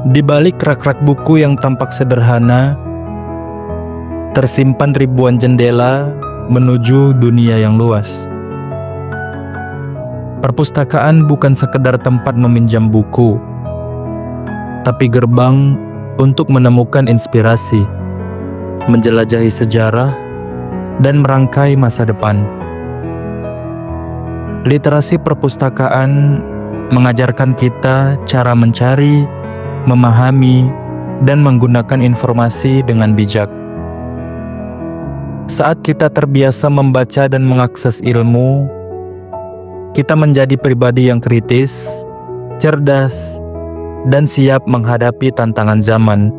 Di balik rak-rak buku yang tampak sederhana, tersimpan ribuan jendela menuju dunia yang luas. Perpustakaan bukan sekedar tempat meminjam buku, tapi gerbang untuk menemukan inspirasi, menjelajahi sejarah, dan merangkai masa depan. Literasi perpustakaan mengajarkan kita cara mencari, memahami, dan menggunakan informasi dengan bijak. Saat kita terbiasa membaca dan mengakses ilmu, kita menjadi pribadi yang kritis, cerdas, dan siap menghadapi tantangan zaman.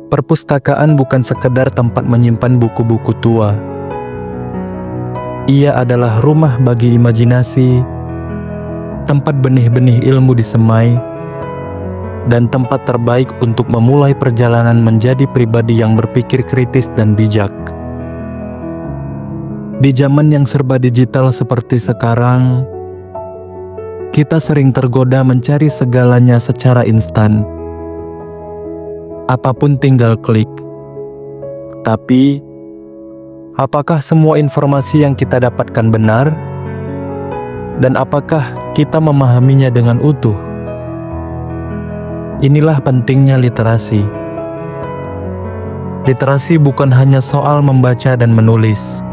Perpustakaan bukan sekedar tempat menyimpan buku-buku tua. Ia adalah rumah bagi imajinasi, tempat benih-benih ilmu disemai, dan tempat terbaik untuk memulai perjalanan menjadi pribadi yang berpikir kritis dan bijak. Di zaman yang serba digital seperti sekarang, kita sering tergoda mencari segalanya secara instan. Apapun tinggal klik. Tapi, apakah semua informasi yang kita dapatkan benar? Dan apakah kita memahaminya dengan utuh? Inilah pentingnya literasi. Literasi bukan hanya soal membaca dan menulis.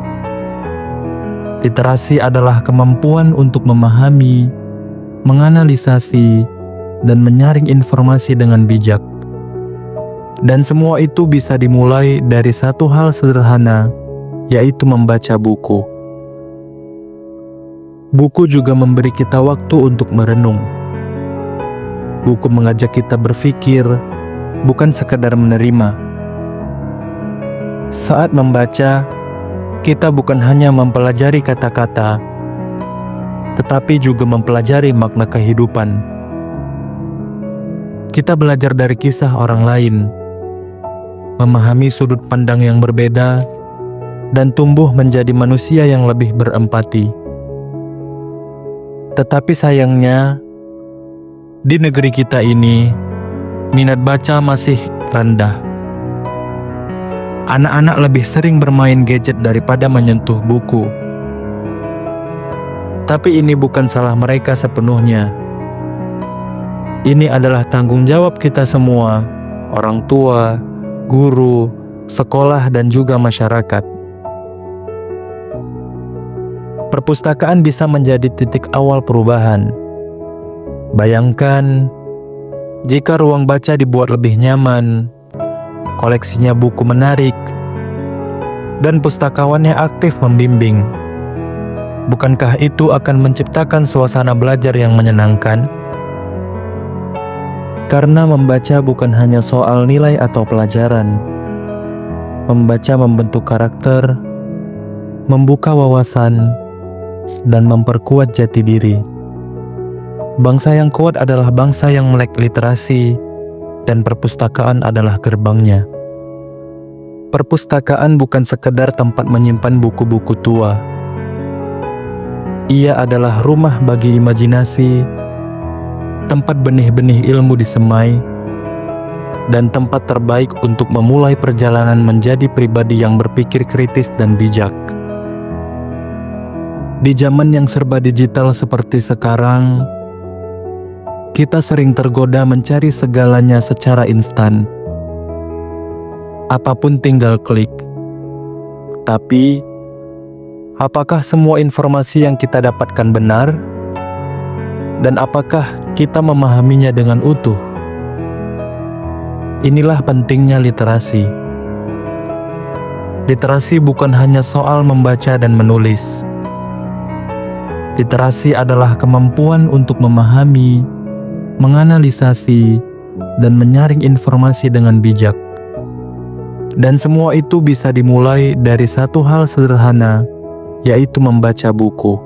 Literasi adalah kemampuan untuk memahami, menganalisasi, dan menyaring informasi dengan bijak. Dan semua itu bisa dimulai dari satu hal sederhana, yaitu membaca buku. Buku juga memberi kita waktu untuk merenung. Buku mengajak kita berpikir, bukan sekadar menerima. Saat membaca, kita bukan hanya mempelajari kata-kata, tetapi juga mempelajari makna kehidupan. Kita belajar dari kisah orang lain, memahami sudut pandang yang berbeda, dan tumbuh menjadi manusia yang lebih berempati. Tetapi sayangnya, di negeri kita ini, minat baca masih rendah. Anak-anak lebih sering bermain gadget daripada menyentuh buku. Tapi ini bukan salah mereka sepenuhnya. Ini adalah tanggung jawab kita semua, orang tua, guru, sekolah, dan juga masyarakat. Perpustakaan bisa menjadi titik awal perubahan. Bayangkan, jika ruang baca dibuat lebih nyaman, koleksinya buku menarik, dan pustakawannya aktif membimbing. Bukankah itu akan menciptakan suasana belajar yang menyenangkan? Karena membaca bukan hanya soal nilai atau pelajaran. Membaca membentuk karakter, membuka wawasan, dan memperkuat jati diri. Bangsa yang kuat adalah bangsa yang melek literasi, dan perpustakaan adalah gerbangnya. Perpustakaan bukan sekedar tempat menyimpan buku-buku tua. Ia adalah rumah bagi imajinasi, tempat benih-benih ilmu disemai, dan tempat terbaik untuk memulai perjalanan menjadi pribadi yang berpikir kritis dan bijak. Di zaman yang serba digital seperti sekarang, kita sering tergoda mencari segalanya secara instan. Apapun tinggal klik. Tapi, apakah semua informasi yang kita dapatkan benar? Dan apakah kita memahaminya dengan utuh? Inilah pentingnya literasi. Literasi bukan hanya soal membaca dan menulis. Literasi adalah kemampuan untuk memahami, menganalisasi, dan menyaring informasi dengan bijak. Dan semua itu bisa dimulai dari satu hal sederhana, yaitu membaca buku.